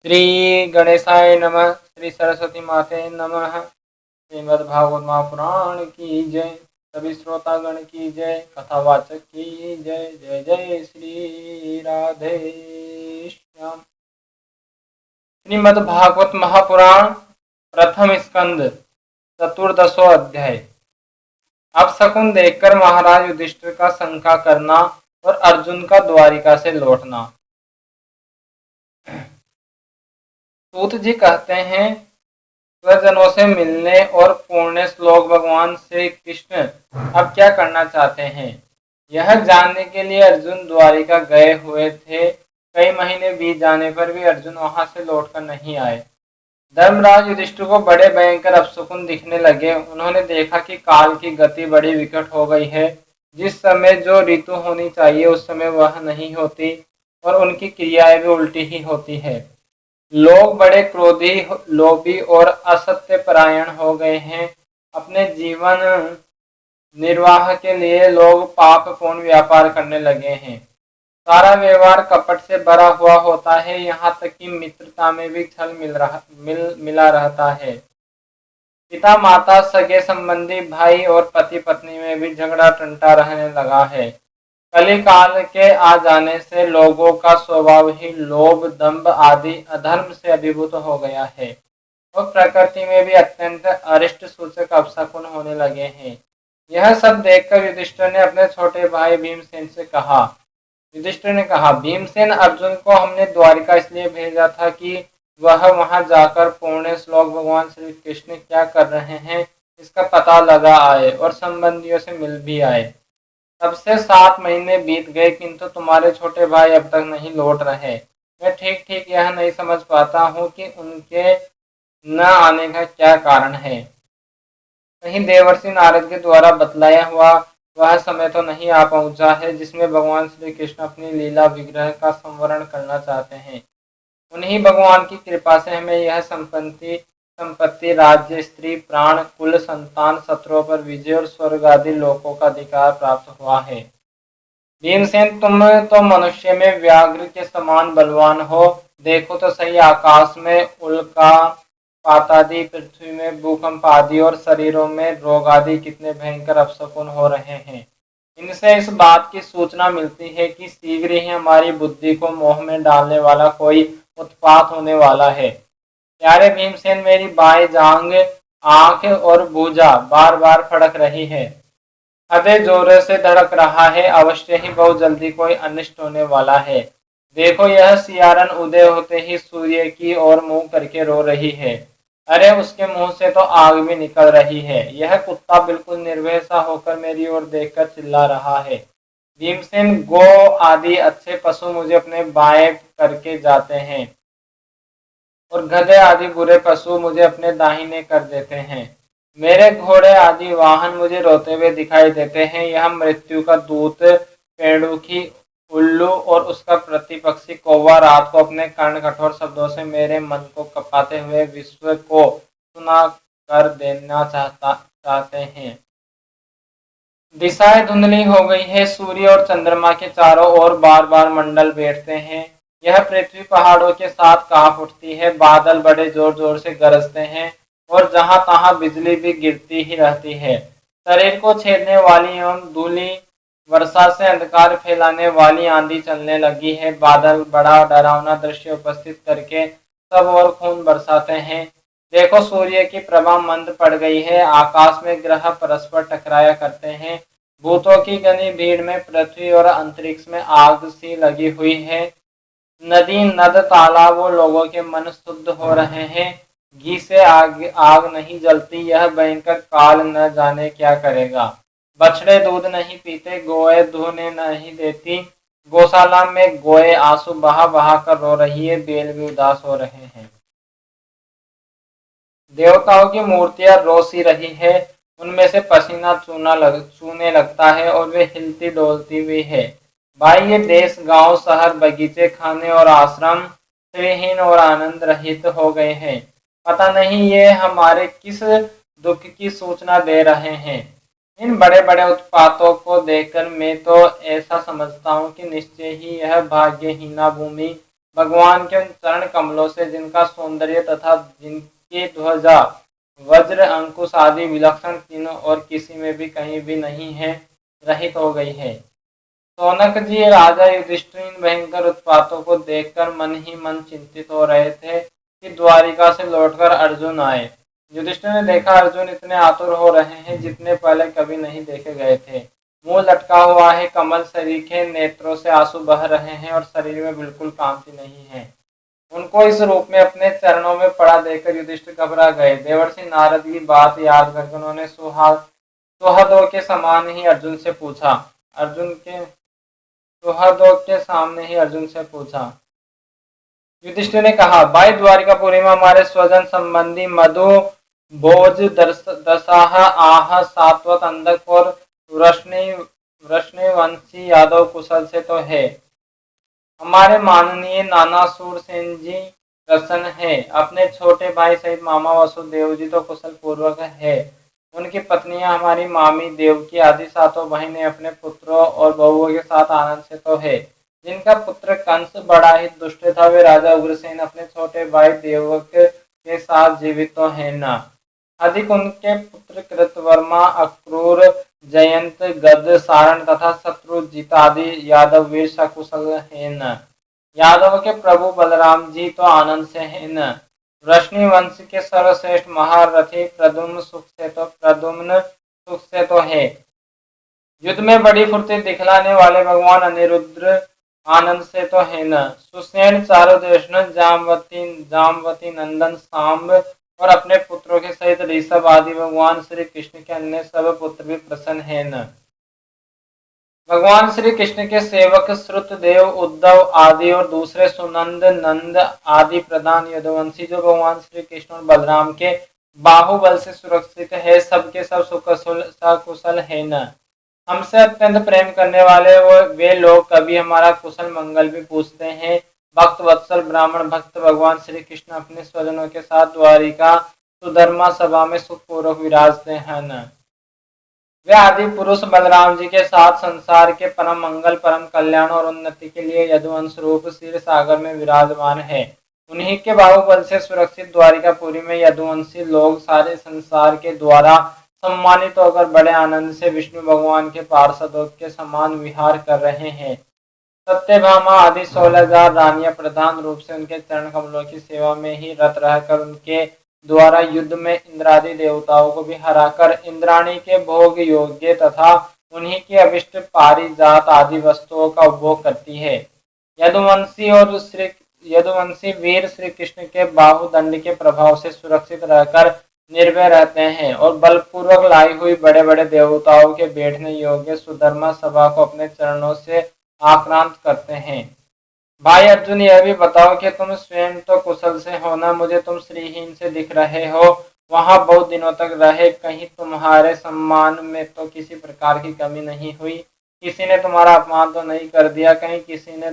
श्री गणेशाय नमः। श्री सरस्वती माते नमः। श्रीमद्भागवत महापुराण की जय। सभी श्रोतागण की जय। कथावाचक की जय। जय जय श्री राधे श्याम। श्रीमद्भागवत महापुराण प्रथम स्कंद चतुर्दशो अध्याय। अब शकुन देखकर महाराज युधिष्ठिर का शंका करना और अर्जुन का द्वारिका से लौटना। सूत जी कहते हैं, स्वजनों से मिलने और पुण्य श्लोक भगवान श्री कृष्ण अब क्या करना चाहते हैं, यह जानने के लिए अर्जुन द्वारिका गए हुए थे। कई महीने बीत जाने पर भी अर्जुन वहां से लौटकर नहीं आए। धर्मराज युधिष्ठिर को बड़े भयंकर अपशकुन दिखने लगे। उन्होंने देखा कि काल की गति बड़ी विकट हो गई है। जिस समय जो ऋतु होनी चाहिए उस समय वह नहीं होती और उनकी क्रियाएं भी उल्टी ही होती है। लोग बड़े क्रोधी, लोभी और असत्य परायण हो गए हैं। अपने जीवन निर्वाह के लिए लोग पाप पूर्ण व्यापार करने लगे हैं। सारा व्यवहार कपट से भरा हुआ होता है। यहाँ तक कि मित्रता में भी छल मिला रहता है। पिता माता, सगे संबंधी, भाई और पति पत्नी में भी झगड़ा टंटा रहने लगा है। कली काल के आ जाने से लोगों का स्वभाव ही लोभ, दंभ आदि अधर्म से अभिभूत हो गया है और प्रकृति में भी अत्यंत अरिष्ट सूचक अपशकुन होने लगे हैं। यह सब देखकर युधिष्ठिर ने अपने छोटे भाई भीमसेन से कहा। युधिष्ठिर ने कहा, भीमसेन, अर्जुन को हमने द्वारिका इसलिए भेजा था कि वह वहां जाकर पुण्य श्लोक भगवान श्री कृष्ण क्या कर रहे हैं इसका पता लगा आए और संबंधियों से मिल भी आए। तब से 7 महीने बीत गए किंतु तुम्हारे छोटे भाई अब तक नहीं लौट रहे। मैं ठीक ठीक यह नहीं समझ पाता हूँ कि उनके न आने का क्या कारण है। कहीं देवर्षि नारद के द्वारा बतलाया हुआ वह समय तो नहीं आ पहुंचा है जिसमें भगवान श्री कृष्ण अपनी लीला विग्रह का संवरण करना चाहते हैं। उन्हीं भगवान की कृपा से हमें यह संपत्ति, राज्य, स्त्री, प्राण, कुल, संतान, शत्रुओं पर विजय और स्वर्ग आदि लोकों का अधिकार प्राप्त हुआ है। भीमसेन, तुम तो मनुष्य में व्याघ्र के समान बलवान हो। देखो तो सही, आकाश में उल्का पातादि, पृथ्वी में भूकंप आदि और शरीरों में रोग आदि कितने भयंकर अपशकुन हो रहे हैं। इनसे इस बात की सूचना मिलती है कि शीघ्र ही हमारी बुद्धि को मोह में डालने वाला कोई उत्पात होने वाला है। प्यारे भीमसेन, मेरी बाएं जांग, आंख और भुजा बार बार फड़क रही है। हृदय जोर से धड़क रहा है। अवश्य ही बहुत जल्दी कोई अनिष्ट होने वाला है। देखो, यह सियारन उदय होते ही सूर्य की ओर मुंह करके रो रही है। अरे, उसके मुंह से तो आग भी निकल रही है। यह कुत्ता बिल्कुल निर्भय सा होकर मेरी ओर देखकर चिल्ला रहा है। भीमसेन, गो आदि अच्छे पशु मुझे अपने बाएं करके जाते हैं और गधे आदि बुरे पशु मुझे अपने दाहिने कर देते हैं। मेरे घोड़े आदि वाहन मुझे रोते हुए दिखाई देते हैं। यह मृत्यु का दूत पेड़ुखी, उल्लू और उसका प्रतिपक्षी कौवा रात को अपने कर्ण कठोर शब्दों से मेरे मन को कपाते हुए विश्व को सुना कर देना चाहते हैं। दिशाएं धुंधली हो गई है। सूर्य और चंद्रमा के चारों ओर बार बार मंडल बैठते हैं। यह पृथ्वी पहाड़ों के साथ कांप उठती है। बादल बड़े जोर जोर से गरजते हैं और जहां तहां बिजली भी गिरती ही रहती है। शरीर को छेदने वाली एवं धूली वर्षा से अंधकार फैलाने वाली आंधी चलने लगी है। बादल बड़ा डरावना दृश्य उपस्थित करके सब और खून बरसाते हैं। देखो, सूर्य की प्रभा मंद पड़ गई है। आकाश में ग्रह परस्पर टकराया करते हैं। भूतों की घनी भीड़ में पृथ्वी और अंतरिक्ष में आग सी लगी हुई है। नदी, नद, तालाब और लोगों के मन शुद्ध हो रहे हैं। घी से आग नहीं जलती। यह भयंकर काल न जाने क्या करेगा। बछड़े दूध नहीं पीते, गोए धोने नहीं देती। गौशाला में गोए आंसू बहा बहा कर रो रही है। बैल भी उदास हो रहे हैं। देवताओं की मूर्तियां रोसी रही है। उनमें से पसीना चूने लगता है और वे हिलती डोलती भी है। भाई, ये देश, गांव, शहर, बगीचे, खाने और आश्रम श्रीहीन और आनंद रहित हो गए हैं। पता नहीं ये हमारे किस दुख की सूचना दे रहे हैं। इन बड़े बड़े उत्पातों को देखकर मैं तो ऐसा समझता हूँ कि निश्चय ही यह भाग्यहीना भूमि भगवान के उन चरण कमलों से जिनका सौंदर्य तथा जिनकी ध्वजा वज्र अंकुश आदि विलक्षण तीनों और किसी में भी कहीं भी नहीं है, रहित हो गई है। सौनक जी राजा युधिष्ठिर इन भयंकर उत्पातों को देखकर मन ही मन चिंतित हो रहे थे कि द्वारिका से लौटकर अर्जुन आए। युधिष्ठिर ने देखा अर्जुन इतने आतुर हो रहे हैं जितने पहले कभी नहीं देखे गए थे। मुंह लटका हुआ है, कमल सरीखे नेत्रों से आंसू बह रहे हैं और शरीर में बिल्कुल कांति नहीं है। उनको इस रूप में अपने चरणों में पड़ा देखकर युधिष्ठिर घबरा गए। देवर्षि नारद की बात याद करके उन्होंने सुहृदों के समान ही अर्जुन से पूछा अर्जुन के सुहृदों के सामने ही अर्जुन से पूछा युधिष्ठिर ने कहा, भाई द्वारिकापुरी में हमारे स्वजन संबंधी मधु भोज दसाह आह सात्वत अंधक और वृष्णिवंशी यादव कुशल से तो है। हमारे माननीय नाना सूरसेन जी प्रसन्न है। अपने छोटे भाई सहित मामा वसुदेव जी तो कुशल पूर्वक है। उनकी पत्नियां हमारी मामी देवकी आदि सातों बहनें अपने पुत्रों और बहुओं के साथ आनंद से तो है। जिनका पुत्र कंस बड़ा ही दुष्ट था, वे राजा उग्रसेन अपने छोटे भाई देवक के साथ जीवित तो है न। अधिक उनके पुत्र कृतवर्मा अक्रूर जयंत गद सारण तथा शत्रुजित आदि यादव वीर सकुशल है न। यादव के प्रभु बलराम जी तो आनंद से है न। वृष्णि वंश के सर्वश्रेष्ठ महारथी प्रद्युम्न सुख से तो है। युद्ध में बड़ी फुर्ती दिखलाने वाले भगवान अनिरुद्ध आनंद से तो है न। सुसेन चारुदेशन जामवती नंदन सांब और अपने पुत्रों के सहित ऋषभ आदि भगवान श्री कृष्ण के अन्य सब पुत्र भी प्रसन्न है न। भगवान श्री कृष्ण के सेवक श्रुतदेव उद्धव आदि और दूसरे सुनंद नंद आदि प्रधान यदुवंशी जो भगवान श्री कृष्ण और बलराम के बाहुबल से सुरक्षित है, सबके सब सकुशल है न। हमसे अत्यंत प्रेम करने वाले वे लोग कभी हमारा कुशल मंगल भी पूछते हैं। भक्त वत्सल ब्राह्मण भक्त भगवान श्री कृष्ण अपने स्वजनों के साथ द्वारिका सुधर्मा सभा में सुखपूर्वक विराजते हैं न। वे आदि पुरुष बलराम जी के साथ संसार के परम मंगल परम कल्याण और उन्नति के लिए यदुवंश रूप क्षीर सागर में विराजमान है। उन्हीं के बाहुबल से सुरक्षित द्वारिकापुरी में यदुवंशी लोग सारे संसार के द्वारा सम्मानित होकर बड़े आनंद से विष्णु भगवान के पार्षदों के समान विहार कर रहे हैं। सत्यभामा आदि 16,000 रानियां प्रधान रूप से उनके चरण कमलों की सेवा में ही रत रहकर उनके द्वारा युद्ध में इंद्रादि देवताओं को भी हराकर इंद्राणी के भोग योग्य तथा उन्हीं के अभिष्ट पारिजात आदि वस्तुओं का उपभोग करती है। यदुवंशी वीर श्री कृष्ण के बाहुदंड के प्रभाव से सुरक्षित रहकर निर्भय रहते हैं और बलपूर्वक लाई हुई बड़े बड़े देवताओं के बैठने योग्य सुधर्मा सभा को अपने चरणों से आक्रांत करते हैं। भाई अर्जुन, यह भी बताओ कि तुम स्वयं तो कुशल से हो ना, मुझे तुम श्रीहीन से दिख रहे हो। वहां बहुत दिनों तक रहे, कहीं तुम्हारे सम्मान में तो किसी प्रकार की कमी नहीं हुई, किसी ने तुम्हारा अपमान तो नहीं कर दिया, कहीं किसी ने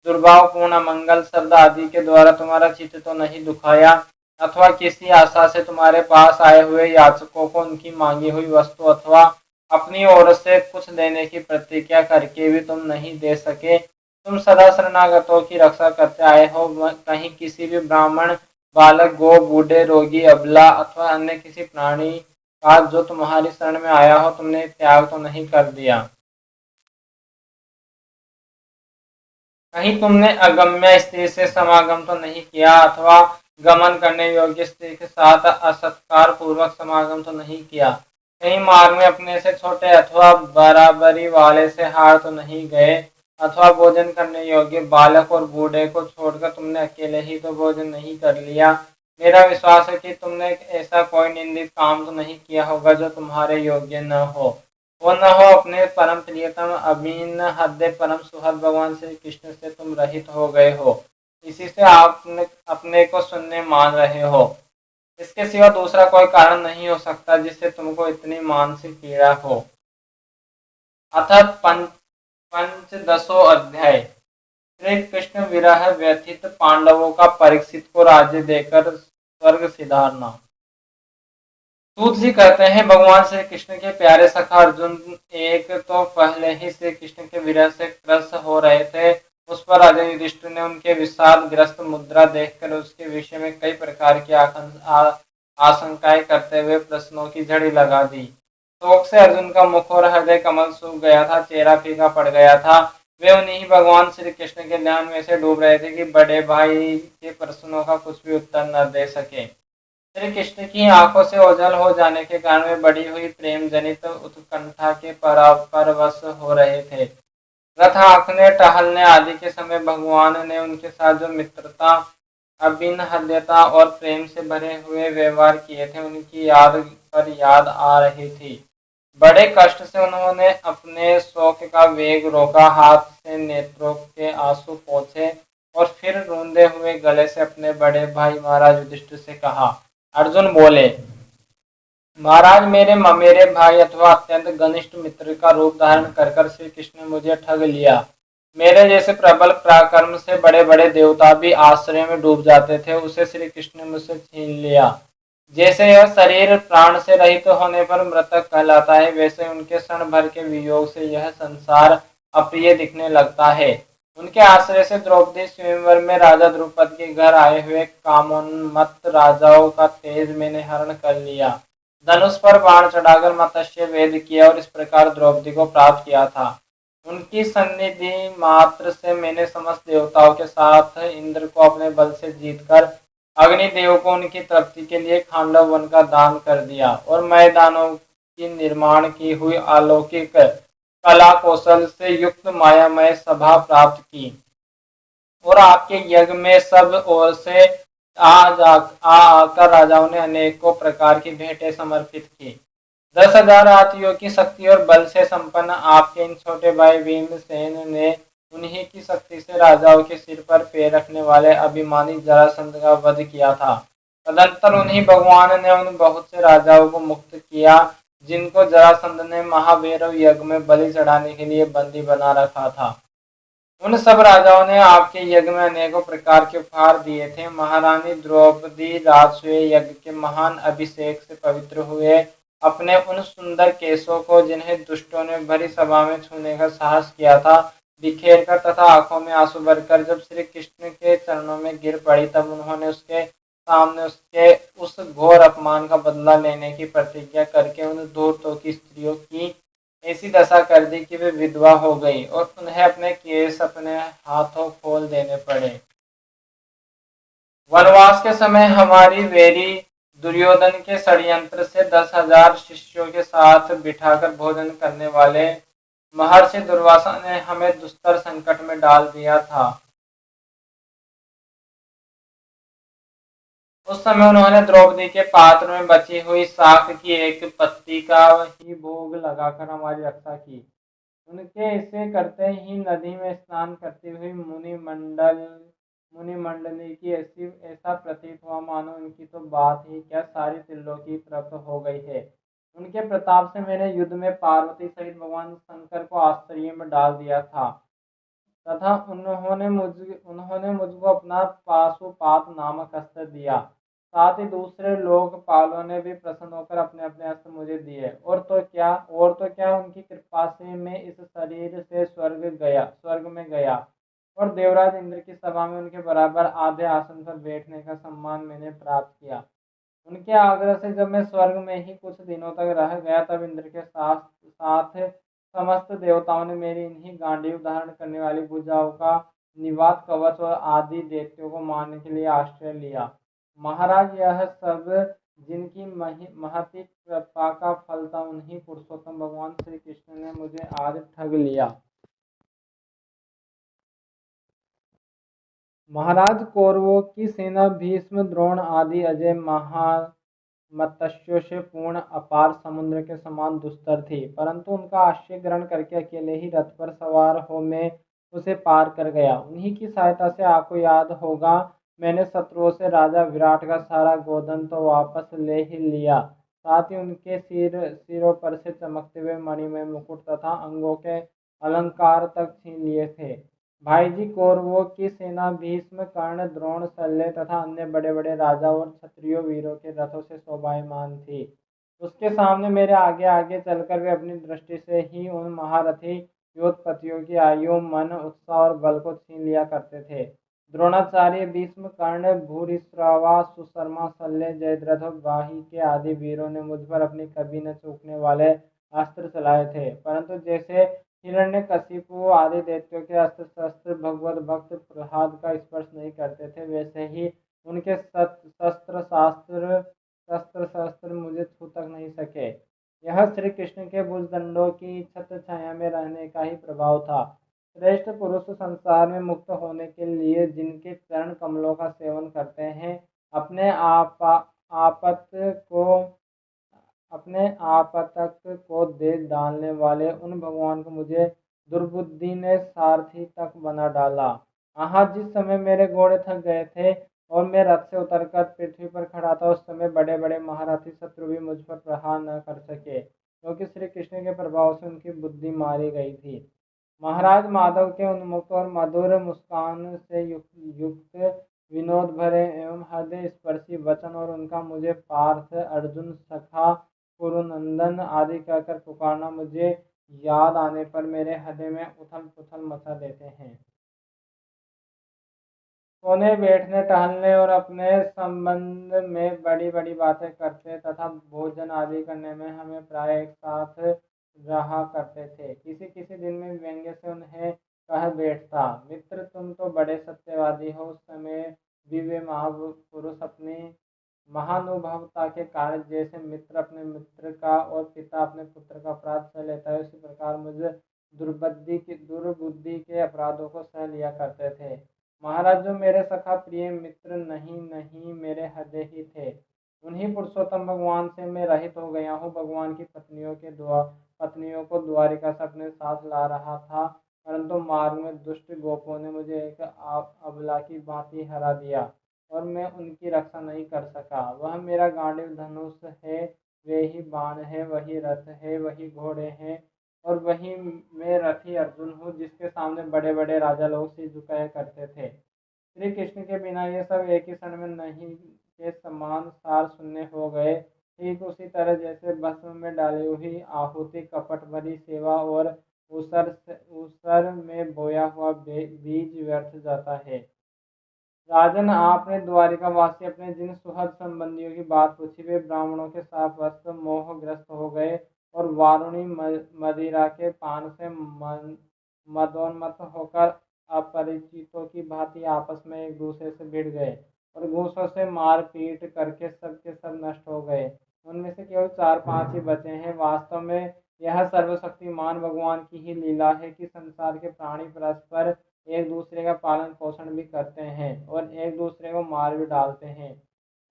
दुर्भावपूर्ण मंगल शब्द आदि के द्वारा तुम्हारा चित्त तो नहीं दुखाया, अथवा किसी आशा से तुम्हारे पास आए हुए याचकों को उनकी मांगी हुई वस्तु अथवा अपनी ओर से कुछ देने की प्रतिज्ञा करके भी तुम नहीं दे सके। तुम सदा शरणागतों की रक्षा करते आए हो, कहीं किसी भी ब्राह्मण बालक गो बूढ़े रोगी अबला अथवा अन्य किसी प्राणी का जो तुम्हारी शरण में आया हो तुमने त्याग तो नहीं कर दिया। कहीं तुमने अगम्य स्त्री से समागम तो नहीं किया अथवा गमन करने योग्य स्त्री के साथ असत्कार पूर्वक समागम तो नहीं किया। कहीं मार्ग में अपने से छोटे अथवा बराबरी वाले से हार तो नहीं गए, अथवा भोजन करने योग्य बालक और बूढ़े को छोड़कर तुमने अकेले ही तो भोजन नहीं कर लिया। मेरा विश्वास है कि तुमने ऐसा कोई निंदित काम तो नहीं किया होगा जो तुम्हारे योग्य न हो। वो न हो अपने परम प्रियतम अभिन्न हृदय परम सुहृद भगवान श्री कृष्ण से तुम रहित हो गए हो, इसी से आपने अपने को शून्य मान रहे हो। इसके सिवा दूसरा कोई कारण नहीं हो सकता जिससे तुमको इतनी मानसिक पीड़ा हो। अथ पंचदशो अध्याय। श्री कृष्ण विरह व्यथित पांडवों का परीक्षित को राज्य देकर स्वर्ग सिधारना। सूत जी कहते हैं, भगवान श्री कृष्ण के प्यारे सखा अर्जुन एक तो पहले ही श्री कृष्ण के विरह से त्रस्त हो रहे थे उस पर राजा युधिष्ठिर ने उनके विषादग्रस्त मुद्रा देखकर उसके विषय में कई प्रकार की आशंकाएं करते हुए प्रश्नों की झड़ी लगा दी। शोक से अर्जुन का मुख और हृदय कमल सूख गया था, चेहरा फीका पड़ गया था। वे उन्हीं भगवान श्री कृष्ण के ध्यान में से डूब रहे थे कि बड़े भाई के प्रश्नों का कुछ भी उत्तर न दे सके। श्री कृष्ण की आंखों से ओझल हो जाने के कारण वे बढ़ी हुई प्रेम जनित उत्कंठा के परवश हो रहे थे। रथ हाँकने टहलने आदि के समय भगवान ने उनके साथ जो मित्रता, अभिनहद्यता और प्रेम से भरे हुए व्यवहार किए थे, उनकी याद आ रही थी। बड़े कष्ट से उन्होंने अपने शोक का वेग रोका, हाथ से नेत्रों के आंसू पोंछे और फिर रोंदे हुए गले से अपने बड़े भाई महाराज युधिष्ठिर से कहा। अर्जुन बोले, महाराज, मेरे भाई अथवा अत्यंत घनिष्ठ मित्र का रूप धारण कर कर श्री कृष्ण ने मुझे ठग लिया। मेरे जैसे प्रबल पराक्रम से बड़े बड़े देवता भी आश्चर्य में डूब जाते थे, उसे श्री कृष्ण ने मुझसे छीन लिया। जैसे यह शरीर प्राण से रहित होने पर मृतक कहलाता है, वैसे उनके क्षण भर के वियोग से यह संसार अप्रिय दिखने लगता है। उनके आश्रय से द्रौपदी स्वयंवर में राजा द्रुपद के घर आए हुए कामोन्मत्त राजाओं का तेज मैंने हरण कर लिया। धनुष पर बाण चढ़ाकर मत्स्य वेद किया और इस प्रकार द्रौपदी को प्राप्त किया था। उनकी सन्निधि मात्र से मैंने समस्त देवताओं के साथ इंद्र को अपने बल से जीतकर अग्निदेव को उनकी तृप्ति के लिए खांडव वन का दान कर दिया और मैदानों की निर्माण की हुई अलौकिक कला कौशल से युक्त मायामय सभा प्राप्त की और आपके यज्ञ में सब ओर से आकर राजाओं ने अनेकों प्रकार की भेंटें समर्पित की। 10,000 हाथियों की शक्ति और बल से संपन्न आपके इन छोटे भाई भीमसेन ने उन्हीं की शक्ति से राजाओं के सिर पर पैर रखने वाले अभिमानी जरासंध का वध किया था। तदंतर उन्हीं भगवान ने उन बहुत से राजाओं को मुक्त किया जिनको जरासंध ने महाभैरव यज्ञ में बलि चढ़ाने के लिए बंदी बना रखा था। उन सब राजाओं ने आपके यज्ञ में अनेकों प्रकार के उपहार दिए थे। महारानी द्रौपदी राजसूय यज्ञ के महान अभिषेक से पवित्र हुए अपने उन सुंदर केशों को, जिन्हें दुष्टों ने भरी सभा में छूने का साहस किया था, बिखेर कर तथा आंखों में आंसू भरकर जब श्री कृष्ण के चरणों में गिर पड़ी, तब उन्होंने उसके सामने उसके उस घोर अपमान का बदला लेने की प्रतिज्ञा करके उन धूर्तों की स्त्रियों की ऐसी दशा कर दी कि वे विधवा हो गई और उन्हें अपने केस अपने हाथों खोल देने पड़े। वनवास के समय हमारी वैरी दुर्योधन के षड्यंत्र से 10,000 शिष्यों के साथ बिठाकर भोजन करने वाले महर्षि दुर्वासा ने हमें दुस्तर संकट में डाल दिया था। उस समय उन्होंने द्रौपदी के पात्र में बची हुई शाख की एक पत्ती का ही भोग लगाकर हमारी रक्षा की। उनके ऐसे करते ही नदी में स्नान करती हुई मुनिमंडली की ऐसा प्रतीत हुआ मानो उनकी तो बात ही क्या, सारी त्रिलोकी प्राप्त हो गई है। उनके प्रताप से मैंने युद्ध में पार्वती सहित भगवान शंकर को आश्चर्य में डाल दिया था तथा उन्होंने मुझको अपना पाशुपात नामक अस्त्र दिया। साथ ही दूसरे लोकपालों ने भी प्रसन्न होकर अपने अपने अस्त्र मुझे दिए। और तो क्या उनकी कृपा से मैं इस शरीर से स्वर्ग में गया और देवराज इंद्र की सभा में उनके बराबर आधे आसन पर बैठने का सम्मान मैंने प्राप्त किया। उनके आग्रह से जब मैं स्वर्ग में ही कुछ दिनों तक रह गया, तब इंद्र के साथ साथ समस्त देवताओं ने मेरी इन्हीं गांडीव धारण करने वाली भुजाओं का निवात कवच और आदि दैत्यों को मारने के लिए आश्रय लिया। महाराज, यह सब जिनकी महती कृपा का फल था, उन्हीं पुरुषोत्तम भगवान श्री कृष्ण ने मुझे आज ठग लिया। महाराज, कौरवों की सेना भीष्म, द्रोण आदि अजय मत्स्यों से पूर्ण अपार समुद्र के समान दुस्तर थी, परंतु उनका आश्रय ग्रहण करके अकेले ही रथ पर सवार हो मैं उसे पार कर गया। उन्हीं की सहायता से आपको याद होगा, मैंने शत्रुओं से राजा विराट का सारा गोधन तो वापस ले ही लिया, साथ ही उनके सिरों पर से चमकते हुए मणिमय मुकुट तथा अंगों के अलंकार तक छीन लिए थे। भाई जी, कौरवों की सेना भीष्म, कर्ण, द्रोण, शल्य तथा अन्य बड़े बड़े राजा और क्षत्रियो वीरों के रथों से शोभायमान थी। उसके सामने मेरे आगे आगे चलकर वे अपनी दृष्टि से ही उन महारथी व्युत्पत्तियों की आयु, मन, उत्साह और बल को छीन लिया करते थे। द्रोणाचार्य, भीष्म, कर्ण, भूरिश्रवा, सुशर्मा, शल्य, जयद्रथ और बाही के आदि वीरों ने मुझ पर अपनी कभी न चूकने वाले अस्त्र चलाए थे, परंतु जैसे हिरण्यकशिपु आदि दैत्यों के अस्त्र शस्त्र भगवत भक्त प्रहलाद का स्पर्श नहीं करते थे, वैसे ही उनके शस्त्र शस्त्र मुझे छू तक नहीं सके। यह श्री कृष्ण के भुजदंडों की छत्र छाया में रहने का ही प्रभाव था। श्रेष्ठ पुरुष संसार में मुक्त होने के लिए जिनके चरण कमलों का सेवन करते हैं, अपने आपत को अपने आपतक को दे डालने वाले उन भगवान को मुझे दुर्बुद्धि ने सारथी तक बना डाला। हाँ, जिस समय मेरे घोड़े थक गए थे और मैं रथ से उतरकर पृथ्वी पर खड़ा था, उस समय बड़े बड़े महारथी शत्रु भी मुझ पर प्रहार न कर सके, क्योंकि श्री कृष्ण के प्रभाव से उनकी बुद्धि मारी गई थी। महाराज माधव के उन्मुक्त और मधुर मुस्कान से युक्त विनोद भरे एवं हृदय स्पर्शी वचन और उनका मुझे पार्थ, अर्जुन, सखा, कुरुनंदन आदि कहकर पुकारना मुझे याद आने पर मेरे हृदय में उथल पुथल मचा देते हैं। सोने, बैठने, टहलने और अपने संबंध में बड़ी बड़ी बातें करते तथा भोजन आदि करने में हमें प्राय एक साथ रहा करते थे। किसी किसी दिन में व्यंग्य से उन्हें कह बैठता, मित्र तुम तो बड़े सत्यवादी हो। उस समय भी वे महापुरुष अपनी महानुभवता के कारण जैसे मित्र अपने मित्र का और पिता अपने पुत्र का अपराध सह लेता है, उसी प्रकार मुझे दुर्बुद्धि के अपराधों को सह लिया करते थे। महाराज, जो मेरे सखा प्रिय मित्र नहीं नहीं मेरे हृदय ही थे, उन्हीं पुरुषोत्तम भगवान से मैं रहित हो गया हूँ। भगवान की पत्नियों को द्वारिका से अपने साथ ला रहा था, परंतु मार्ग में दुष्ट गोपों ने मुझे एक अबला की भांति हरा दिया और मैं उनकी रक्षा नहीं कर सका। वह मेरा गांडीव धनुष है, वे ही बाण है, वही रथ है, वही घोड़े हैं और वही मैं रथी अर्जुन हूँ, जिसके सामने बड़े बड़े राजा लोग सिर झुकाया करते थे। श्री कृष्ण के बिना ये सब एक ही क्षण में नहीं के समान सार शून्य हो गए। ठीक उसी तरह जैसे भस्म में डाली हुई आहुति कपट भरी सेवा और उसर में बोया हुआ बीज व्यर्थ जाता है। राजन, आपने द्वारिकावासी अपने जिन सुहृद संबंधियों की बात पूछी, वे ब्राह्मणों के शापवश मोहग्रस्त हो गए और वारुणी मदिरा के पान से मदोन्मत्त होकर अपरिचितों की भांति आपस में एक दूसरे से भिड़ गए और घूसों से मार पीट करके सब के सब नष्ट हो गए। उनमें से केवल 4-5 ही बचे हैं। वास्तव में यह सर्वशक्तिमान भगवान की ही लीला है कि संसार के प्राणी परस्पर एक दूसरे का पालन पोषण भी करते हैं और एक दूसरे को मार भी डालते हैं।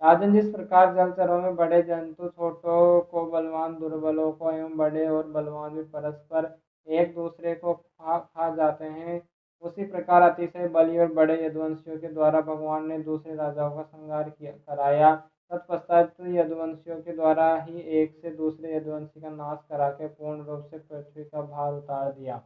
राजन, जिस प्रकार जलचरों में बड़े जंतु छोटों को बलवान, दुर्बलों को एवं बड़े और बलवान भी परस्पर एक दूसरे को खा जाते हैं, उसी प्रकार अतिशय बली और बड़े यदुवंशियों के द्वारा भगवान ने दूसरे राजाओं का संहार कराया। तत्पश्चात यदुवंशियों के द्वारा ही एक से दूसरे यदुवंशी का नाश करा के पूर्ण रूप से पृथ्वी का भार उतार दिया।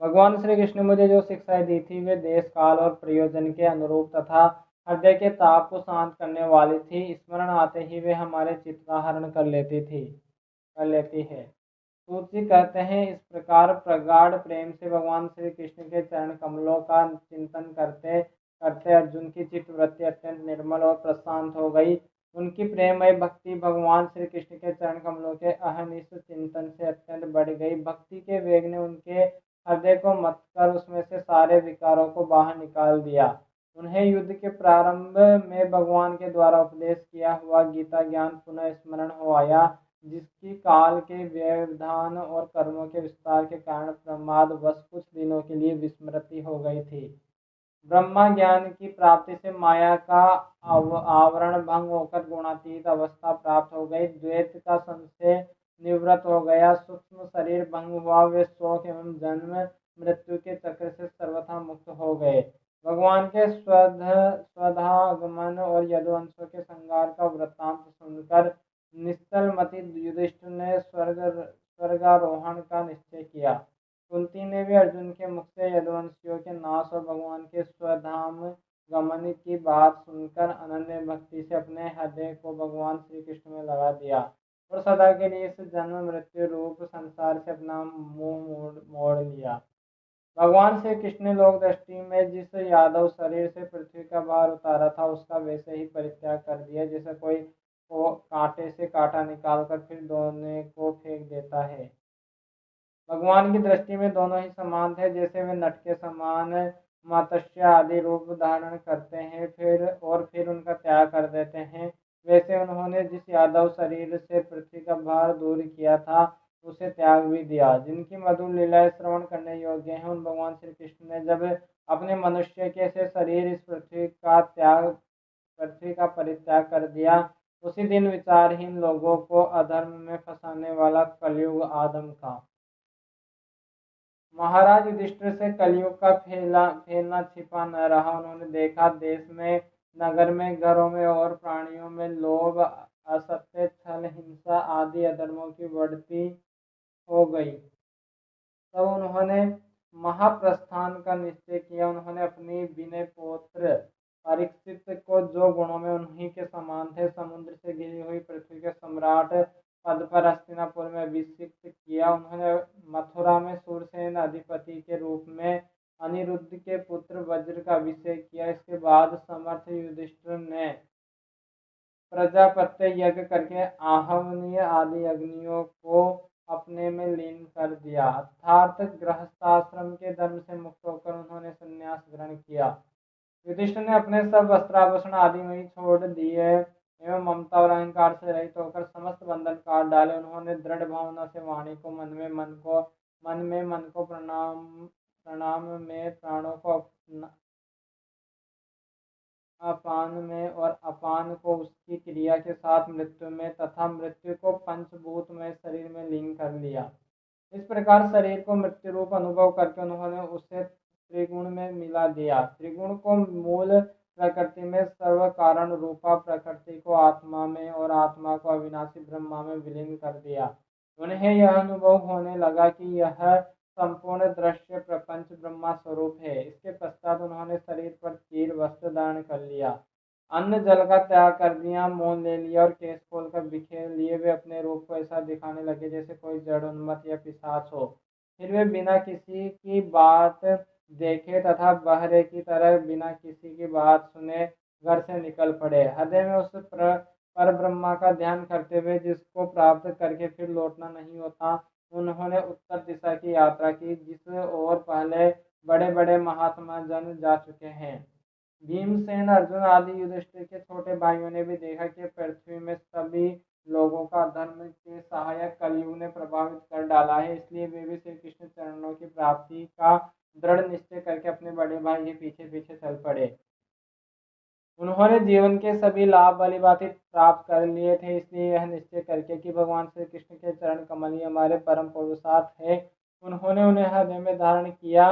भगवान श्री कृष्ण ने मुझे जो शिक्षाएं दी थी, वे देश काल और प्रयोजन के अनुरूप तथा हृदय के ताप को शांत करने वाली थी। स्मरण आते ही वे हमारे चित्त का हरण कर लेती है। तुलसी कहते हैं, इस प्रकार प्रगाढ़ प्रेम से भगवान श्री कृष्ण के चरण कमलों का चिंतन करते करते अर्जुन की चित्तवृत्ति अत्यंत निर्मल और प्रशांत हो गई। उनकी प्रेममय भक्ति भगवान श्री कृष्ण के चरण कमलों के अहनिश चिंतन से अत्यंत बढ़ गई। भक्ति के वेग ने उनके हृदय को मत कर उसमें से सारे विकारों को बाहर निकाल दिया। उन्हें युद्ध के प्रारंभ में भगवान के द्वारा उपदेश किया हुआ गीता ज्ञान पुनः स्मरण हो आया, जिसकी काल के व्यवधान और कर्मों के विस्तार के कारण प्रमाद वश कुछ दिनों के लिए विस्मृति हो गई थी। ब्रह्मा ज्ञान की प्राप्ति से माया का आवरण भंग होकर गुणातीत अवस्था प्राप्त हो गई। द्वैत का संशय निवृत्त हो गया, सूक्ष्म शरीर भंग हुआ, वे शोक एवं जन्म मृत्यु के चक्र से सर्वथा मुक्त हो गए। भगवान के स्वधागमन और यदुवंशों के संहार का वृत्तांत सुनकर निश्चलमति युधिष्ठिर ने स्वर्गारोहण का निश्चय किया। कुंती ने भी अर्जुन के मुख से यदुवंशियों के नाश और भगवान के स्वधाम गमन की बात सुनकर अनन्य भक्ति से अपने हृदय को भगवान श्री कृष्ण में लगा दिया। और सदा के लिए इस जन्म मृत्यु रूप संसार से अपना मुंह मोड़ लिया। भगवान श्री कृष्ण ने लोक दृष्टि में जिस यादव शरीर से पृथ्वी का भार उतारा था उसका वैसे ही परित्याग कर दिया, जैसे कोई को कांटे से कांटा निकालकर फिर दोनों को फेंक देता है। भगवान की दृष्टि में दोनों ही समान थे, जैसे वे नट के समान मत्स्य आदि रूप धारण करते हैं फिर उनका त्याग कर देते हैं, वैसे उन्होंने जिस यादव शरीर से पृथ्वी का भार दूर किया था उसे त्याग भी दिया। जिनकी मधुर लीलाएं श्रवण करने योग्य हैं, उन भगवान श्री कृष्ण ने जब अपने मनुष्य के से शरीर इस पृथ्वी का परित्याग कर दिया, उसी दिन विचारहीन लोगों को अधर्म में फंसाने वाला कलयुग आदम का। महाराज युधिष्ठिर से कलयुग का फैलना छिपा न रहा। उन्होंने देखा देश में, नगर में, घरों में और प्राणियों में लोभ, असत्य, छल, हिंसा आदि अधर्मों की बढ़ती हो गई। तब उन्होंने महाप्रस्थान का निश्चय किया। उन्होंने अपनी विनय पौत्र परीक्षित को, जो गुणों में उन्हीं के समान थे, समुद्र से घिरी हुई पृथ्वी के सम्राट पद पर हस्तिनापुर में अभिषिक्त किया। उन्होंने मथुरा में सूरसेन अधिपति के रूप में अनिरुद्ध के पुत्र वज्र का अभिषेक किया। इसके बाद समर्थ युधिष्ठिर ने प्रजापत्य यज्ञ करके आहवनीय आदि अग्नियों को अपने में लीन कर दिया, अर्थात गृहस्थाश्रम के धर्म से मुक्त होकर उन्होंने संन्यास ग्रहण किया। युधिष्ठिर ने अपने सब वस्त्राभूषण आदि वहीं छोड़ दिए एवं ममता और अहंकार से रहित होकर समस्त बंधन काट डाले। उन्होंने दृढ़ भावना से वाणी को, मन को प्रणाम में, प्राणों को अपान में और अपान को उसकी क्रिया के साथ मृत्यु में तथा मृत्यु को पंचभूत में शरीर में लीन कर लिया। इस प्रकार शरीर को मृत्यु रूप अनुभव करके उन्होंने उसे त्रिगुण में मिला दिया। त्रिगुण को मूल प्रकृति में, सर्व कारण रूपा प्रकृति को आत्मा में और आत्मा को अविनाशी ब्रह्मा में विलीन कर दिया। उन्हें यह अनुभव होने लगा कि यह संपूर्ण दृश्य प्रपंच ब्रह्मा स्वरूप है। इसके पश्चात उन्होंने शरीर पर चीर वस्त्र धारण कर लिया, अन्न जल का त्याग कर दिया, मौन ले लिया और केश खोलकर बिखेर लिए। वे अपने रूप को ऐसा दिखाने लगे जैसे कोई जड़ उन्मत्त या पिशाच हो। फिर वे बिना किसी की बात देखे तथा बहरे की तरह बिना किसी की बात सुने घर से निकल पड़े, हृदय में उस पर ब्रह्मा का ध्यान करते हुए जिसको प्राप्त करके फिर लौटना नहीं होता। उन्होंने उत्तर दिशा की यात्रा की, जिस ओर पहले बड़े बड़े महात्मा जन जा चुके हैं। भीमसेन, अर्जुन आदि युधिष्ठिर के छोटे भाइयों ने भी देखा कि पृथ्वी में सभी लोगों का धर्म के सहायक कलयुग ने प्रभावित कर डाला है, इसलिए वे भी श्री कृष्ण चरणों की प्राप्ति का दृढ़ निश्चय करके अपने बड़े भाई के पीछे पीछे चल पड़े। उन्होंने जीवन के सभी लाभ वाली बातें प्राप्त कर लिए थे, इसलिए यह निश्चय करके कि भगवान श्री कृष्ण के चरण कमल ही हमारे परम पुरुषार्थ है, उन्होंने उन्हें हृदय में धारण किया।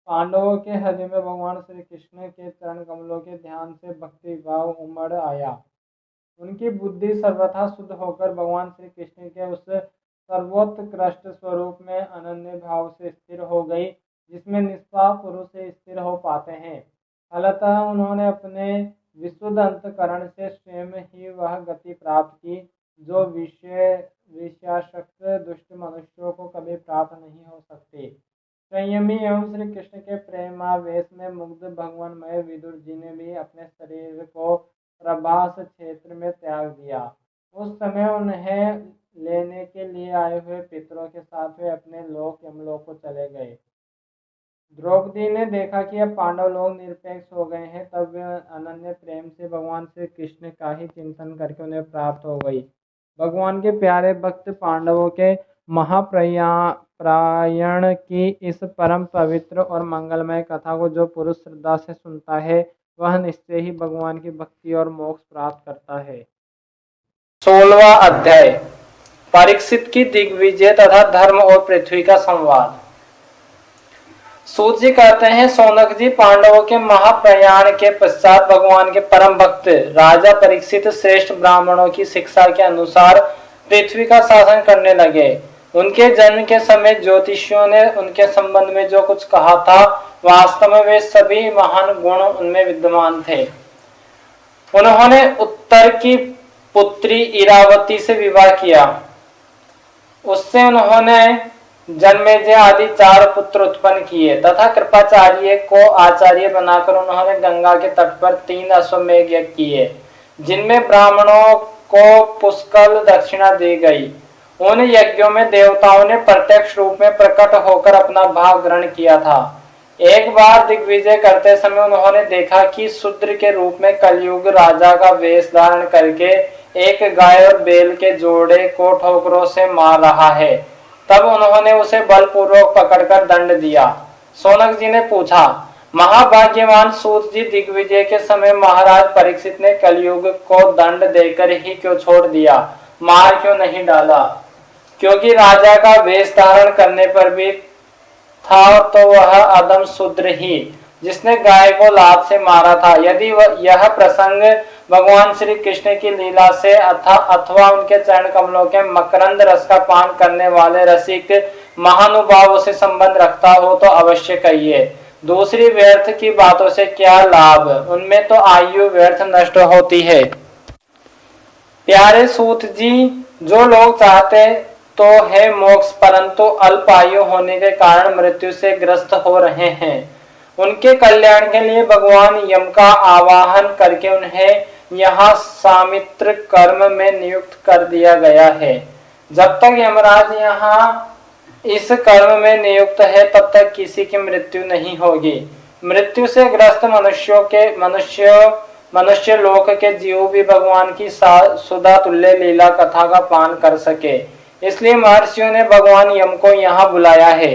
पांडवों के हृदय में भगवान श्री कृष्ण के चरण कमलों के ध्यान से भक्ति भाव उमड़ आया। उनकी बुद्धि सर्वथा शुद्ध होकर भगवान श्री कृष्ण के उस सर्वोत्कृष्ट स्वरूप में अनन्य भाव से स्थिर हो गई, जिसमें निष्पाप पुरुष से स्थिर हो पाते हैं। फलतः उन्होंने अपने विशुद्ध अंतकरण से स्वयं ही वह गति प्राप्त की जो विषयासक्त दुष्ट मनुष्यों को कभी प्राप्त नहीं हो सकती। संयमी एवं श्री कृष्ण के प्रेमावेश में मुग्ध भगवानमय विदुर जी ने भी अपने शरीर को प्रभास क्षेत्र में त्याग दिया। उस समय उन्हें लेने के लिए आए हुए पितरों के साथ वे अपने लोक यमलोक को चले गए। द्रौपदी ने देखा कि अब पांडव लोग निरपेक्ष हो गए हैं, तब वे अनन्य प्रेम से भगवान श्री कृष्ण का ही चिंतन करके उन्हें प्राप्त हो गई। भगवान के प्यारे भक्त पांडवों के महाप्रयाण की इस परम पवित्र और मंगलमय कथा को जो पुरुष श्रद्धा से सुनता है, वह निश्चय ही भगवान की भक्ति और मोक्ष प्राप्त करता है। 16वां अध्याय, परीक्षित की दिग्विजय तथा धर्म और पृथ्वी का संवाद। सूत जी कहते हैं, सौनक जी, पांडवों के महाप्रयाण के पश्चात भगवान के परम भक्त राजा परीक्षित श्रेष्ठ ब्राह्मणों की शिक्षा के अनुसार पृथ्वी का शासन करने लगे। उनके जन्म के समय ज्योतिषियों ने उनके संबंध में जो कुछ कहा था, वास्तव में वे सभी महान गुण उनमें विद्यमान थे। उन्होंने उत्तर की पुत्री इरावती से विवाह किया। उससे उन्होंने जन्मेजय आदि 4 पुत्र उत्पन्न किए तथा कृपाचार्य को आचार्य बनाकर उन्होंने गंगा के तट पर 3 अश्वमेध यज्ञ किए, जिनमें ब्राह्मणों को पुष्कल दक्षिणा दी गई। उन यज्ञों में देवताओं ने प्रत्यक्ष रूप में प्रकट होकर अपना भाग ग्रहण किया था। एक बार दिग्विजय करते समय उन्होंने देखा कि शूद्र के रूप में कलयुग राजा का वेश धारण करके एक गाय और बैल के जोड़े को ठोकरों से मार रहा है। तब उन्होंने उसे बलपूर्वक पकड़कर दंड दिया। शौनक जी ने पूछा, महाभाग्यवान सूत जी, दिग्विजय के समय महाराज परीक्षित ने कलयुग को दंड देकर ही क्यों छोड़ दिया, मार क्यों नहीं डाला? क्योंकि राजा का वेश धारण करने पर भी था तो वह अदम शूद्र ही, जिसने गाय को लात से मारा था। यदि यह प्रसंग भगवान श्री कृष्ण की लीला से अथवा उनके चरण कमलों के मकरंद रस का पान करने वाले रसिक महानुभावों से संबंध रखता हो तो अवश्य कहिए। दूसरी व्यर्थ की बातों से क्या लाभ, उनमें तो आयु व्यर्थ नष्ट होती है। प्यारे सूत जी, जो लोग चाहते तो है मोक्ष परंतु अल्प आयु होने के कारण मृत्यु से ग्रस्त हो रहे हैं, उनके कल्याण के लिए भगवान यम का आवाहन करके उन्हें यहाँ सामित्र कर्म में नियुक्त कर दिया गया है। जब तक यमराज यहाँ इस कर्म में नियुक्त है तब तक किसी की मृत्यु नहीं होगी। मृत्यु से ग्रस्त मनुष्य लोक के जीव भी भगवान की सुधा तुल्य लीला कथा का पान कर सके, इसलिए महर्षियों ने भगवान यम को यहाँ बुलाया है।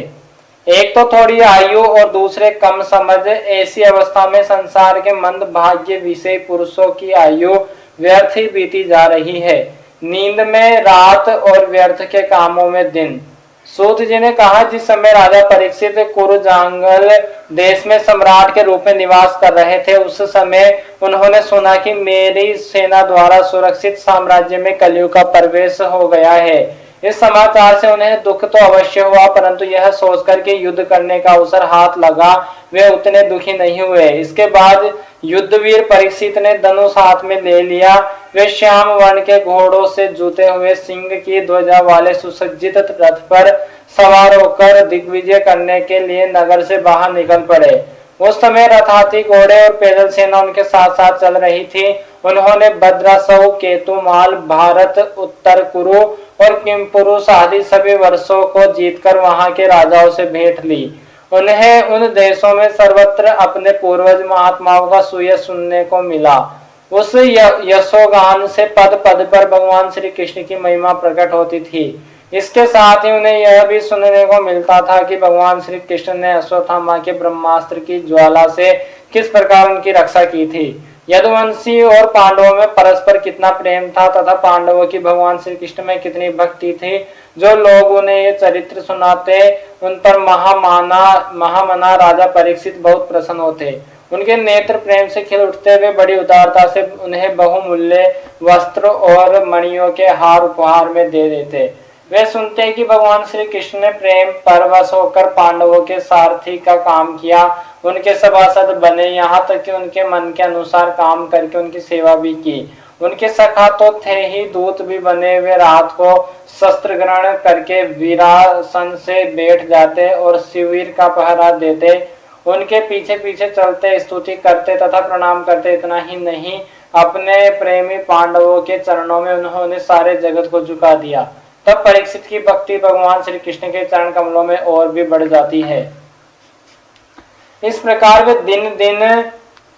एक तो थोड़ी आयु और दूसरे कम समझ, ऐसी अवस्था में संसार के मंद भाग्य विषय पुरुषों की आयु व्यर्थ ही बीती जा रही है, नींद में रात और व्यर्थ के कामों में दिन। सूत जी ने कहा, जिस समय राजा परीक्षित कुरुजांगल देश में सम्राट के रूप में निवास कर रहे थे, उस समय उन्होंने सुना कि मेरी सेना द्वारा सुरक्षित साम्राज्य में कलयुग का प्रवेश हो गया है। इस समाचार से उन्हें दुख तो अवश्य हुआ, परंतु यह सोचकर कि युद्ध करने का अवसर हाथ लगा, वे उतने दुखी नहीं हुए। इसके बाद युद्धवीर परीक्षित ने धनुष हाथ में ले लिया। वे श्याम वर्ण के घोड़ों से जुते हुए सिंह की ध्वजा वाले सुसज्जित रथ पर सवार होकर दिग्विजय करने के लिए नगर से बाहर निकल पड़े। उस समय रथाती घोड़े और पैदल सेना उनके साथ साथ चल रही थी। उन्होंने भद्रासव, केतुमाल, भारत, उत्तर कुरु और किमपुरुष आदि सभी वर्षों को जीतकर वहां के राजाओं से भेंट ली। उन्हें उन देशों में सर्वत्र अपने पूर्वज महात्माओं का सुयश सुनने को मिला। उस यशोगान से पद पद पर भगवान श्री कृष्ण की महिमा प्रकट होती थी। इसके साथ ही उन्हें यह भी सुनने को मिलता था कि भगवान श्री कृष्ण ने अश्वत्थामा के ब्रह्मास्त्र की ज्वाला से किस प्रकार उनकी रक्षा की थी। यदुवंशी और पांडवों में परस्पर कितना प्रेम था तथा पांडवों की भगवान श्री कृष्ण में कितनी भक्ति थी। जो लोग उन्हें ये चरित्र सुनाते उन पर महामना राजा परीक्षित बहुत प्रसन्न होते। उनके नेत्र प्रेम से खिल उठते, वे बड़ी उदारता से उन्हें बहुमूल्य वस्त्र और मणियों के हार उपहार में दे देते। वे सुनते कि भगवान श्री कृष्ण ने प्रेम परवश होकर पांडवों के सारथी का काम किया, उनके सभासद बने, यहाँ तक कि उनके मन के अनुसार काम करके उनकी सेवा भी की। उनके सखा तो थे ही, दूत भी बने। वे रात को शस्त्र ग्रहण करके वीरासन से बैठ जाते और शिविर का पहरा देते। उनके पीछे पीछे चलते, स्तुति करते तथा प्रणाम करते। इतना ही नहीं, अपने प्रेमी पांडवों के चरणों में उन्होंने सारे जगत को झुका दिया। तब परीक्षित की भक्ति भगवान श्री कृष्ण के चरण कमलों में और भी बढ़ जाती है। इस प्रकार वे दिन दिन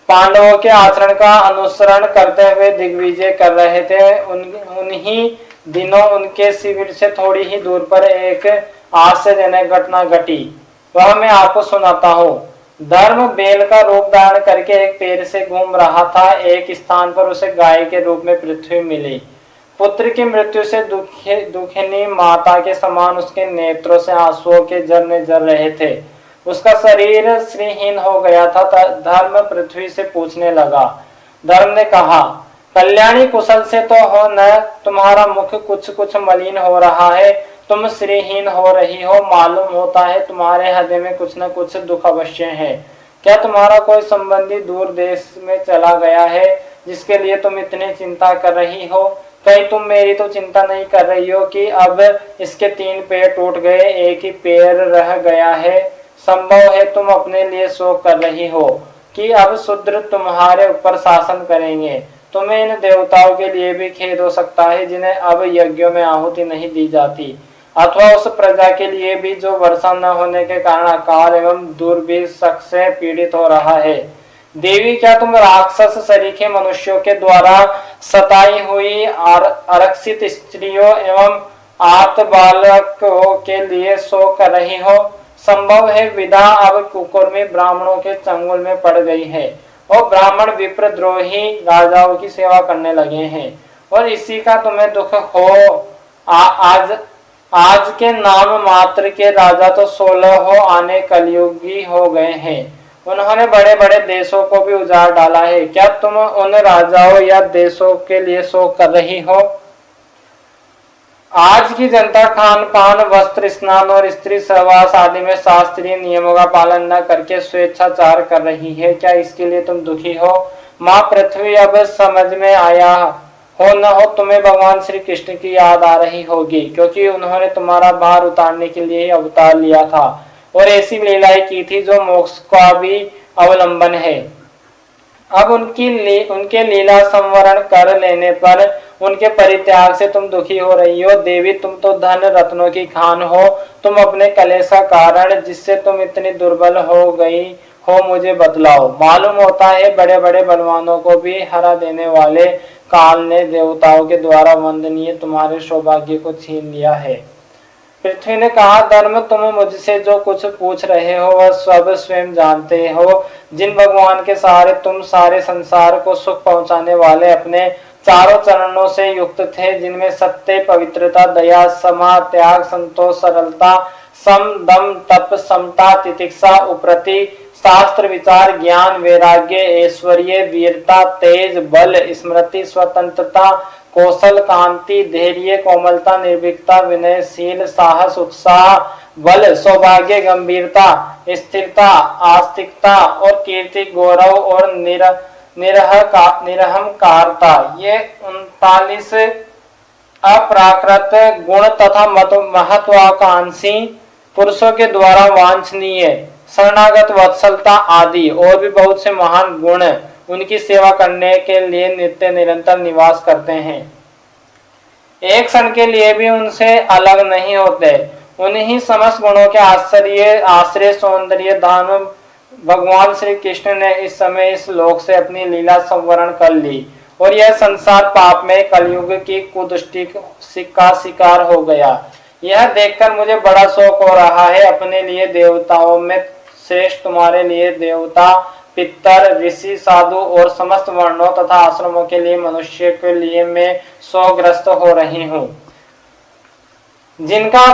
पांडवों के आचरण का अनुसरण करते हुए दिग्विजय कर रहे थे। उन्हीं दिनों उनके शिविर से थोड़ी ही दूर पर एक आश्चर्यजनक घटना घटी। वह मैं आपको सुनाता हूँ। धर्म बैल का रूप धारण करके एक पेड़ से घूम रहा था। एक स्थान पर उसे गाय के रूप में पृथ्वी मिली। पुत्र की मृत्यु से दुखिनी माता के समान उसके नेत्रों से आंसुओं के झरने झर रहे थे। उसका शरीर श्रीहीन हो गया था। धर्म पृथ्वी से पूछने लगा। धर्म ने कहा, कल्याणी कुशल से तो हो न, तुम्हारा मुख कुछ कुछ मलिन हो रहा है, तुम श्रीहीन हो रही हो। मालूम होता है तुम्हारे हृदय में कुछ न कुछ दुख अवश्य है। क्या तुम्हारा कोई संबंधी दूर देश में चला गया है जिसके लिए तुम इतनी चिंता कर रही हो? कहीं तुम मेरी तो चिंता नहीं कर रही हो कि अब इसके 3 पैर टूट गए, एक ही पैर रह गया है। संभव है तुम अपने लिए शोक कर रही हो कि अब शूद्र तुम्हारे ऊपर शासन करेंगे। तुम्हें इन देवताओं के लिए भी खेद हो सकता है जिन्हें अब यज्ञों में आहुति नहीं दी जाती, अथवा उस प्रजा के लिए भी जो वर्षा न होने के कारण अकाल एवं दुर्भिक्ष से पीड़ित हो रहा है। देवी, क्या तुम राक्षस सरीखे मनुष्यों के द्वारा सताई हुई आरक्षित स्त्रियों एवं आर्त बालकों के लिए शोक कर रही हो? संभव है विधा अब कुकर्मी ब्राह्मणों के चंगुल में पड़ गई है और ब्राह्मण विप्रद्रोही राजाओं की सेवा करने लगे हैं, और इसी का तुम्हें दुख हो। आज आज के नाम मात्र के राजा तो 16 हो आने कलयुगी हो गए हैं। उन्होंने बड़े बड़े देशों को भी उजाड़ डाला है। क्या तुम उन राजाओं या देशों के लिए शोक कर रही हो? आज की जनता खान पान, वस्त्र, स्नान और स्त्री सहवास आदि में शास्त्रीय नियमों का पालन न करके स्वेच्छाचार कर रही है। क्या इसके लिए तुम दुखी हो? माँ पृथ्वी, अब समझ में आया हो न हो तुम्हें भगवान श्री कृष्ण की याद आ रही होगी, क्योंकि उन्होंने तुम्हारा भार उतारने के लिए अवतार लिया था और ऐसी लीलाएं की थी जो मोक्ष का भी अवलंबन है। अब उनके लीला संवरण कर लेने पर उनके परित्याग से तुम दुखी हो रही हो। देवी, तुम तो धन रत्नों की खान हो। तुम अपने कलेश का कारण जिससे तुम इतनी दुर्बल हो गई हो मुझे बतलाओ। मालूम होता है बड़े बड़े बलवानों को भी हरा देने वाले काल ने देवताओं के द्वारा वंदनीय तुम्हारे सौभाग्य को छीन लिया है। पृथ्वी ने कहा, धर्म, तुम मुझसे जो कुछ पूछ रहे हो वह सब स्वयं जानते हो। जिन भगवान के सहारे तुम सारे संसार को सुख पहुंचाने वाले अपने चारों चरणों से युक्त थे, जिनमें सत्य, पवित्रता, दया, क्षमा, त्याग, संतोष, सरलता, सम, दम, तप, समता, तितिक्षा, उप्रति, शास्त्र विचार, ज्ञान, वैराग्य, ऐश्वर्य, वीरता, तेज, बल, स्मृति, स्वतंत्रता, कौशल, कांति, धैर्य, कोमलता, निर्भीकता, विनयशील, साहस, उत्साह, बल, सौभाग्य, गंभीरता, स्थिरता, आस्तिकता और कीर्ति, गौरव और निरहंकारता, ये 39 अप्राकृत गुण तथा महत्वाकांक्षी पुरुषों के द्वारा वांछनीय शरणागत वत्सलता आदि और भी बहुत से महान गुण उनकी सेवा करने के लिए नित्य निरंतर निवास करते हैं। एक क्षण के लिए भी उनसे अलग नहीं होते। उन्हीं समस्त गुणों के आश्रय सौंदर्य दान भगवान श्री कृष्ण ने इस समय इस लोक से अपनी लीला संवरण कर ली और यह संसार पाप में कलयुग की कुदृष्टि का शिकार हो गया। यह देखकर मुझे बड़ा शौक हो रहा है। अपने लिए देवताओं में श्रेष्ठ तुम्हारे लिए देवता, पितर, ऋषि, साधु और समस्त वर्णों तथा आश्रमों के लिए मनुष्य के लिए मैं शोकग्रस्त हो रही हूँ। जिनका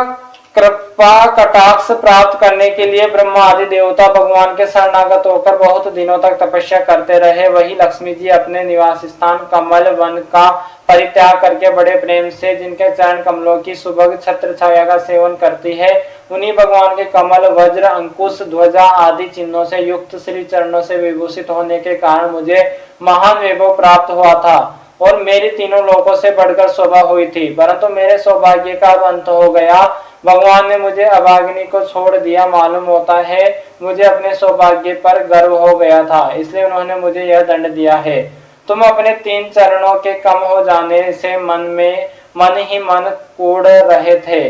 कृपा कटाक्ष प्राप्त करने के लिए ब्रह्मा आदि देवता भगवान के शरणागत होकर बहुत दिनों तक तपस्या करते रहे, वही लक्ष्मी जी अपने निवास स्थान कमल वन का परित्याग करके बड़े प्रेम से जिनके चरण कमलों की सुभग छत्र छाया का सेवन करती है, उन्हीं भगवान के कमल, वज्र, अंकुश, ध्वजा आदि चिन्हों से युक्त श्री चरणों से विभूषित होने के कारण मुझे महान वैभव प्राप्त हुआ था और मेरी तीनों लोकों से बढ़कर शोभा हुई थी। परंतु मेरे सौभाग्य का अब अंत हो गया। भगवान ने मुझे अभागिनी को छोड़ दिया। मालूम होता है मुझे अपने सौभाग्य पर गर्व हो गया था, इसलिए उन्होंने मुझे यह दंड दिया है। तुम अपने 3 चरणों के कम हो जाने से मन ही मन कूड़ रहे थे,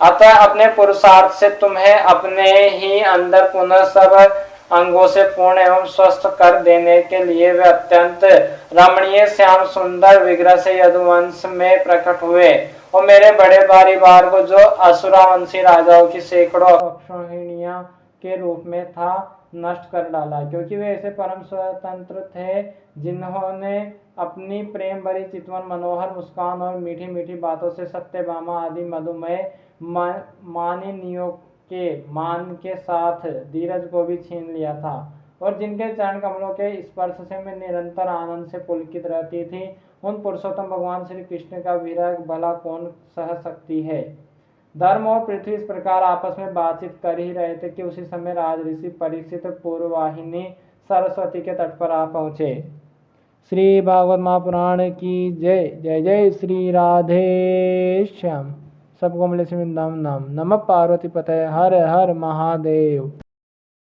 अतः अपने पुरुषार्थ से तुम्हें अपने ही अंदर पुनः सब अंगों से पूर्ण एवं स्वस्थ कर देने के लिए वे अत्यंत रमणीय श्याम सुंदर विग्रह से यदुवंश में प्रकट हुए और मेरे बड़े परिवार को जो असुरावंशी राजाओं की सैकड़ों अक्षोहिणियां के रूप में था नष्ट कर डाला, क्योंकि वे ऐसे परम स्वतंत्र थे जिन्होंने अपनी प्रेम भरी चितवन मनोहर मुस्कान और मीठी मीठी बातों से सत्यभामा आदि मधुमेह मानिनियों के मान के साथ धीरज को भी छीन लिया था और जिनके चरण कमलों के स्पर्श से मैं निरंतर आनंद से पुलकित रहती थी, उन पुरुषोत्तम भगवान श्री कृष्ण का विरह भला कौन सह सकती है। धर्म और पृथ्वी इस प्रकार आपस में बातचीत कर ही रहे थे कि उसी समय राजऋषि परीक्षित पूर्ववाहिनी सरस्वती के तट पर आ पहुंचे। श्री भागवत महापुराण की जय। जय जय श्री राधे श्याम। सबको मिले श्री वृंदावन नाम। नमः पार्वती पतये हर हर महादेव।